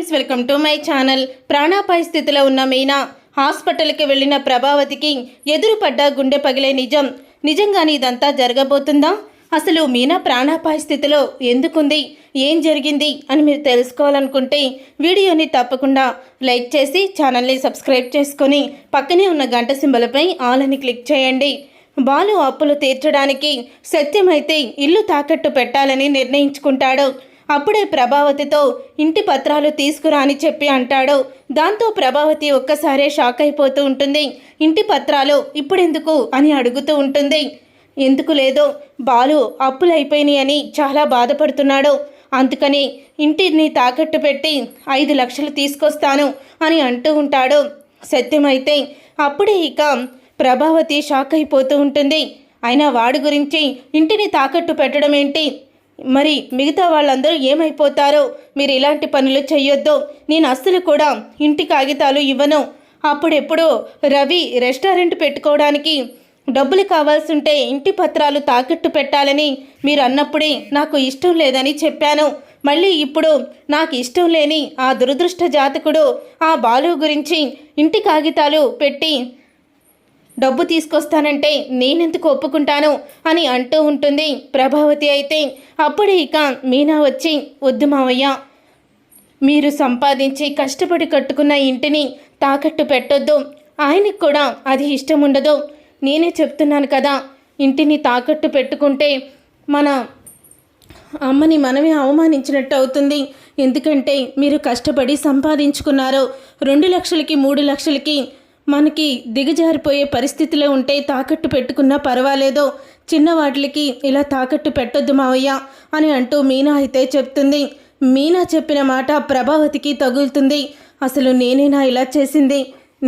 Friends, welcome to my channel. ప్రాణాపాయ స్థితిలో ఉన్న మీనా హాస్పిటల్కి వెళ్ళిన ప్రభావతికి ఎదురుపడ్డ గుండె పగిలే నిజంగానే ఇదంతా జరగబోతుందా? అసలు మీనా ప్రాణాపాయ స్థితిలో ఎందుకుంది, ఏం జరిగింది అని మీరు తెలుసుకోవాలనుకుంటే వీడియోని తప్పకుండా లైక్ చేసి ఛానల్ని సబ్స్క్రైబ్ చేసుకొని పక్కనే ఉన్న గంట సింబల్పై ఆల్ అని క్లిక్ చేయండి. బాలు అప్పులు తీర్చడానికి సత్యమైతే ఇల్లు తాకట్టు పెట్టాలని నిర్ణయించుకుంటాడు. అప్పుడే ప్రభావతితో ఇంటి పత్రాలు తీసుకురా అని చెప్పి అంటాడు. దాంతో ప్రభావతి ఒక్కసారే షాక్ అయిపోతూ ఉంటుంది. ఇంటి పత్రాలు ఇప్పుడెందుకు అని అడుగుతూ ఉంటుంది. ఎందుకు లేదో బాలు అప్పులు అయిపోయినాయి అని చాలా బాధపడుతున్నాడు. అందుకని ఇంటిని తాకట్టు పెట్టి 5 లక్షలు తీసుకొస్తాను అని అంటూ ఉంటాడు. సత్యమైతే అప్పుడే ఇక ప్రభావతి షాక్ అయిపోతూ ఉంటుంది. అయినా వాడి గురించి ఇంటిని తాకట్టు పెట్టడం ఏంటి, మరి మిగతా వాళ్ళందరూ ఏమైపోతారో, మీరు ఇలాంటి పనులు చెయ్యొద్దు, నేను అస్సలు కూడా ఇంటి కాగితాలు ఇవ్వను. అప్పుడెప్పుడు రవి రెస్టారెంట్ పెట్టుకోవడానికి డబ్బులు కావాల్సి ఉంటే ఇంటి పత్రాలు తాకట్టు పెట్టాలని మీరు అన్నప్పుడే నాకు ఇష్టం లేదని చెప్పాను. మళ్ళీ ఇప్పుడు నాకు ఇష్టం లేని ఆ దురదృష్ట జాతకుడు ఆ బాలు గురించి ఇంటి కాగితాలు పెట్టి డబ్బు తీసుకొస్తానంటే నేనెందుకు ఒప్పుకుంటాను అని అంటూ ఉంటుంది ప్రభావతి. అయితే అప్పుడే ఇక మీనా వచ్చి, వద్దు మావయ్య, మీరు సంపాదించి కష్టపడి కట్టుకున్న ఇంటిని తాకట్టు పెట్టొద్దు, ఆయనకు కూడా అది ఇష్టం ఉండదు. నేనే చెప్తున్నాను కదా, ఇంటిని తాకట్టు పెట్టుకుంటే మన అమ్మని మనమే అవమానించినట్టు అవుతుంది. ఎందుకంటే మీరు కష్టపడి సంపాదించుకున్నారు. 2 లక్షలకి 3 లక్షలకి మనకి దిగజారిపోయే పరిస్థితిలో ఉంటే తాకట్టు పెట్టుకున్నా పర్వాలేదు, చిన్న వాటికి ఇలా తాకట్టు పెట్టొద్దు మావయ్య అని అంటూ మీనా అయితే చెప్తుంది. మీనా చెప్పిన మాట ప్రభావతికి తగులుతుంది. అసలు నేనేనా ఇలా చేసింది,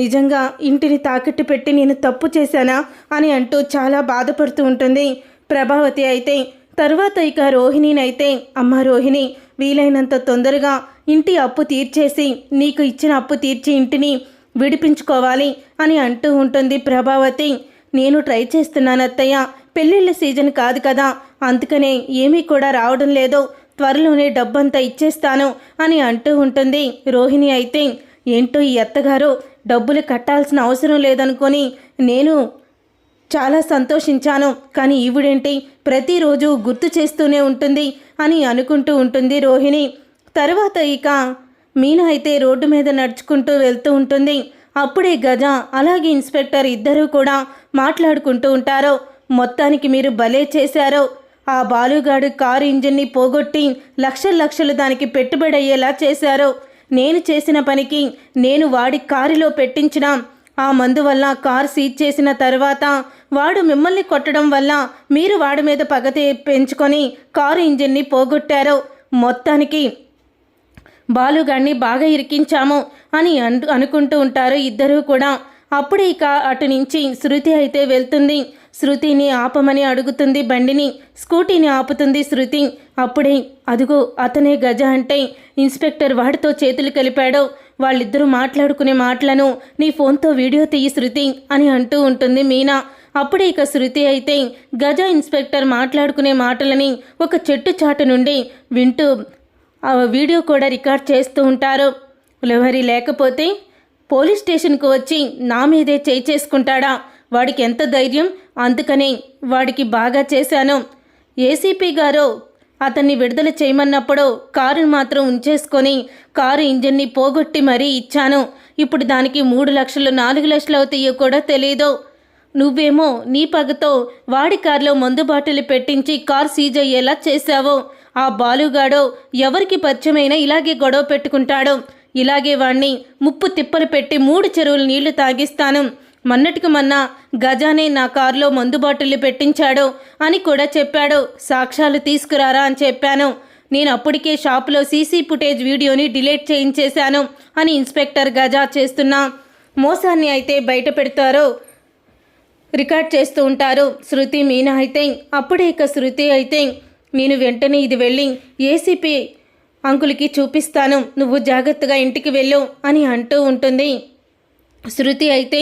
నిజంగా ఇంటిని తాకట్టు పెట్టి నేను తప్పు చేశానా అని అంటూ చాలా బాధపడుతూ ఉంటుంది ప్రభావతి. అయితే తర్వాత ఇక రోహిణినైతే, అమ్మ రోహిణి, వీలైనంత తొందరగా ఇంటి అప్పు తీర్చేసి నీకు ఇచ్చిన అప్పు తీర్చి ఇంటిని విడిపించుకోవాలి అని అంటూ ఉంటుంది ప్రభావతి. నేను ట్రై చేస్తున్నాను అత్తయ్య, పెళ్ళిళ్ళ సీజన్ కాదు కదా, అందుకనే ఏమీ కూడా రావడం లేదు, త్వరలోనే డబ్బంతా ఇచ్చేస్తాను అని అంటూ ఉంటుంది రోహిణి. అయితే ఏంటో ఈ అత్తగారు డబ్బులు కట్టాల్సిన అవసరం లేదనుకొని నేను చాలా సంతోషించాను, కానీ ఈవిడేంటి ప్రతిరోజు గుర్తు చేస్తూనే ఉంటుంది అని అనుకుంటూ ఉంటుంది రోహిణి. తర్వాత ఇక మీనా అయితే రోడ్డు మీద నడుచుకుంటూ వెళ్తూ ఉంటుంది. అప్పుడే గజ అలాగే ఇన్స్పెక్టర్ ఇద్దరూ కూడా మాట్లాడుకుంటూ ఉంటారు. మొత్తానికి మీరు భలే చేశారో, ఆ బాలుగాడు కారు ఇంజిన్ని పోగొట్టి లక్షలు దానికి పెట్టుబడి అయ్యేలా చేశారు. నేను చేసిన పనికి నేను వాడి కారులో పెట్టించిన ఆ మందు వల్ల కారు సీజ్ చేసిన తర్వాత వాడు మిమ్మల్ని కొట్టడం వల్ల మీరు వాడి మీద పగ పెంచుకొని కారు ఇంజిన్ని పోగొట్టారు. మొత్తానికి బాలుగాడిని బాగా ఇరికించాము అని అనుకుంటూ ఉంటారు ఇద్దరూ కూడా. అప్పుడే ఇక అటు నుంచి శృతి అయితే వెళ్తుంది. శృతిని ఆపమని అడుగుతుంది బండిని. స్కూటీని ఆపుతుంది శృతి. అప్పుడే అదుగో అతనే గజ అంటే ఇన్స్పెక్టర్ వాడితో చేతులు కలిపాడు. వాళ్ళిద్దరూ మాట్లాడుకునే మాటలను నీ ఫోన్తో వీడియో తీయి శృతి అని అంటూ ఉంటుంది మీనా. అప్పుడే ఇక శృతి అయితే గజ ఇన్స్పెక్టర్ మాట్లాడుకునే మాటలని ఒక చెట్టు చాటు నుండి వింటూ ఆ వీడియో కూడా రికార్డ్ చేస్తూ ఉంటారు. ఎవరి లేకపోతే పోలీస్ స్టేషన్కు వచ్చి నా మీదే చేయి చేసుకుంటాడా, వాడికి ఎంత ధైర్యం, అందుకనే వాడికి బాగా చేశాను. ఏసీపీ గారు అతన్ని విడుదల చేయమన్నప్పుడు కారుని మాత్రం ఉంచేసుకొని కారు ఇంజన్ని పోగొట్టి మరీ ఇచ్చాను. ఇప్పుడు దానికి 3 లక్షలు 4 లక్షలు అవుతాయో కూడా తెలీదు. నువ్వేమో నీ పగతో వాడి కారులో మందు బాటిల్ పెట్టించి కారు సీజ్ అయ్యేలా చేశావు. ఆ బాలుగాడు ఎవరికి పరిచయమైనా ఇలాగే గొడవ పెట్టుకుంటాడు. ఇలాగే వాణ్ణి ముప్పు తిప్పలు పెట్టి 3 చెరువులు నీళ్లు తాగిస్తాను. మొన్నటికి మొన్న గజానే నా కారులో మందు బాటిల్ పెట్టించాడు అని కూడా చెప్పాడు. సాక్ష్యాలు తీసుకురారా అని చెప్పాను. నేను అప్పటికే షాపులో సీసీ ఫుటేజ్ వీడియోని డిలీట్ చేయించేశాను అని ఇన్స్పెక్టర్ గజా చేస్తున్న మోసాన్ని అయితే బయట పెడతారు, రికార్డ్ చేస్తూ ఉంటారు శృతి మీనా. అయితే అప్పుడే ఇక శృతి అయితే, నేను వెంటనే ఇది వెళ్ళి ఏసీపీ అంకుల్కి చూపిస్తాను, నువ్వు జాగ్రత్తగా ఇంటికి వెళ్ళు అని అంటూ ఉంటుంది శృతి. అయితే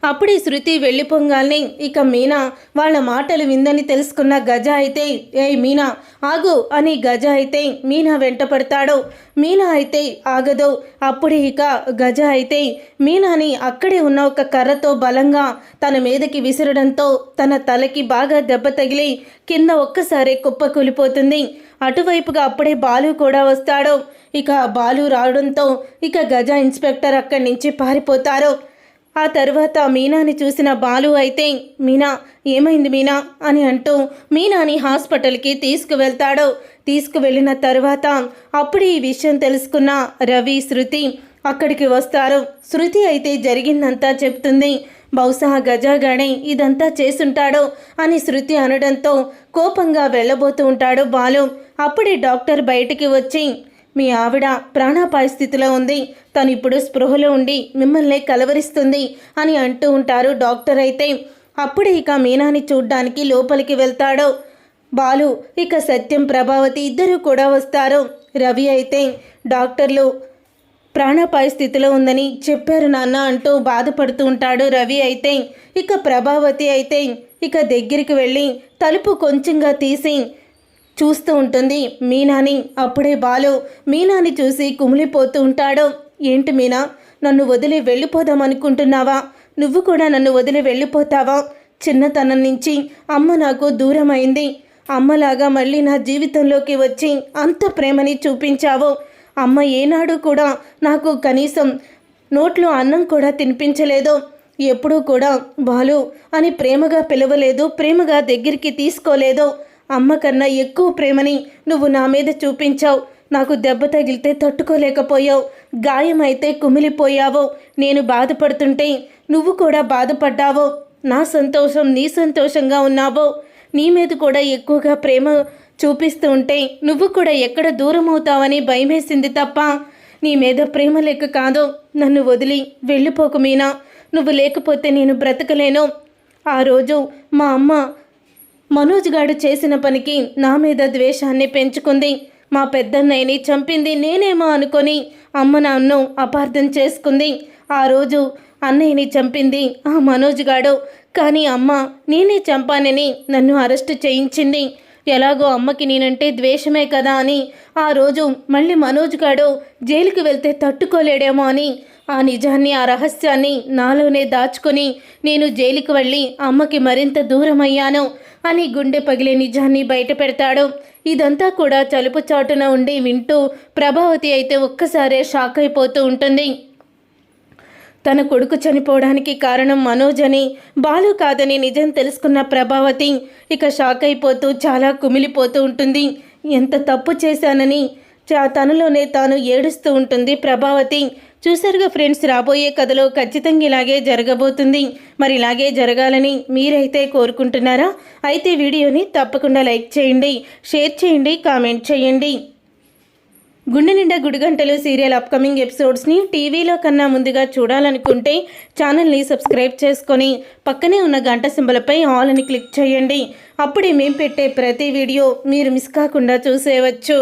అప్పుడే శృతి వెళ్ళిపోగానే ఇక మీనా వాళ్ళ మాటలు విందని తెలుసుకున్న గజ అయితే ఏయ్ మీనా ఆగు అని గజ అయితే మీనా వెంట పడతాడు. మీనా అయితే ఆగదు. అప్పుడే ఇక గజ అయితే మీనాని అక్కడే ఉన్న ఒక కర్రతో బలంగా తన మీదకి విసరడంతో తన తలకి బాగా దెబ్బ తగిలి కింద ఒక్కసారి కుప్పకూలిపోతుంది. అటువైపుగా అప్పుడే బాలు కూడా వస్తాడు. ఇక బాలు రావడంతో ఇక గజ ఇన్స్పెక్టర్ అక్కడి నుంచి పారిపోతారు. ఆ తర్వాత మీనాని చూసిన బాలు అయితే మీనా ఏమైంది మీనా అని అంటూ మీనాని హాస్పిటల్కి తీసుకువెళ్తాడు. తీసుకువెళ్ళిన తర్వాత అప్పుడు ఈ విషయం తెలుసుకున్న రవి శృతి అక్కడికి వస్తారు. శృతి అయితే జరిగిందంతా చెప్తుంది. బహుశా గజాగాడే ఇదంతా చేసుంటాడు అని శృతి అనడంతో కోపంగా వెళ్ళబోతూ ఉంటాడు బాలు. అప్పుడే డాక్టర్ బయటికి వచ్చి మీ ఆవిడ ప్రాణాపాయ స్థితిలో ఉంది, తను ఇప్పుడు స్పృహలో ఉండి మిమ్మల్ని కలవరిస్తుంది అని అంటూ ఉంటారు డాక్టర్ అయితే. అప్పుడే ఇక మీనాని చూడ్డానికి లోపలికి వెళ్తాడు బాలు. ఇక సత్యం ప్రభావతి ఇద్దరు కూడా వస్తారు. రవి అయితే డాక్టర్లు ప్రాణాపాయ స్థితిలో ఉందని చెప్పారు నాన్న అంటూ బాధపడుతూ ఉంటాడు రవి అయితే. ఇక ప్రభావతి అయితే ఇక దగ్గరికి వెళ్ళి తలుపు కొంచెంగా తీసి చూస్తూ ఉంటుంది మీనాని. అప్పుడే బాలు మీనాని చూసి కుమిలిపోతూ ఉంటాడు. ఏంటి మీనా, నన్ను వదిలి వెళ్ళిపోదామనుకుంటున్నావా? నువ్వు కూడా నన్ను వదిలి వెళ్ళిపోతావా? చిన్నతనం నుంచి అమ్మ నాకు దూరం అయింది. అమ్మలాగా మళ్ళీ నా జీవితంలోకి వచ్చి అంత ప్రేమని చూపించావు. అమ్మ ఏనాడు కూడా నాకు కనీసం నోట్లో అన్నం కూడా తినిపించలేదు. ఎప్పుడూ కూడా బాలు అని ప్రేమగా పిలవలేదు, ప్రేమగా దగ్గరికి తీసుకోలేదు. అమ్మ కన్నా ఎక్కువ ప్రేమని నువ్వు నా మీద చూపించావు. నాకు దెబ్బ తగిలితే తట్టుకోలేకపోయావు, గాయమైతే కుమిలిపోయావు. నేను బాధపడుతుంటే నువ్వు కూడా బాధపడ్డావు. నా సంతోషం నీ సంతోషంగా ఉన్నావు. నీ మీద కూడా ఎక్కువగా ప్రేమ చూపిస్తూ ఉంటే నువ్వు కూడా ఎక్కడ దూరం అవుతావని భయమేసింది తప్ప నీ మీద ప్రేమ లేక కాదు. నన్ను వదిలి వెళ్ళిపోకు మీనా, నువ్వు లేకపోతే నేను బ్రతకలేను. ఆ రోజు మా అమ్మ మనోజ్ గాడు చేసిన పనికి నా మీద ద్వేషాన్ని పెంచుకుంది. మా పెద్దన్నయ్యని చంపింది నేనేమో అనుకొని అమ్మ నన్ను అపార్థం చేసుకుంది. ఆ రోజు అన్నయ్యని చంపింది ఆ మనోజ్ గాడు, కానీ అమ్మ నేనే చంపానని నన్ను అరెస్ట్ చేయించింది. ఎలాగో అమ్మకి నేనంటే ద్వేషమే కదా అని ఆ రోజు మళ్ళీ మనోజ్ గాడు జైలుకి వెళ్తే తట్టుకోలేడేమో అని ఆ నిజాన్ని ఆ రహస్యాన్ని నాలోనే దాచుకొని నేను జైలుకి వెళ్ళి అమ్మకి మరింత దూరం అయ్యాను అని గుండె పగిలే నిజాన్ని బయట పెడతాడు. ఇదంతా కూడా చలుపు చాటున ఉండి వింటూ ప్రభావతి అయితే ఒక్కసారే షాక్ అయిపోతూ ఉంటుంది. తన కొడుకు చనిపోవడానికి కారణం మనోజ్ అని, బాలు కాదని నిజం తెలుసుకున్న ప్రభావతి ఇక షాక్ అయిపోతూ చాలా కుమిలిపోతూ ఉంటుంది. ఎంత తప్పు చేశానని తనలోనే తాను ఏడుస్తూ ఉంటుంది ప్రభావతి. చూసారుగా ఫ్రెండ్స్, రాబోయే కథలో ఖచ్చితంగా ఇలాగే జరగబోతుంది. మరి ఇలాగే జరగాలని మీరైతే కోరుకుంటున్నారా? అయితే వీడియోని తప్పకుండా లైక్ చేయండి, షేర్ చేయండి, కామెంట్ చేయండి. గుండె నిండా గుడిగంటలు సీరియల్ అప్కమింగ్ ఎపిసోడ్స్ని టీవీలో కన్నా ముందుగా చూడాలనుకుంటే ఛానల్ని సబ్స్క్రైబ్ చేసుకొని పక్కనే ఉన్న గంట సింబలపై ఆల్ అని క్లిక్ చేయండి. అప్పుడే మేము పెట్టే ప్రతి వీడియో మీరు మిస్ కాకుండా చూసేయవచ్చు.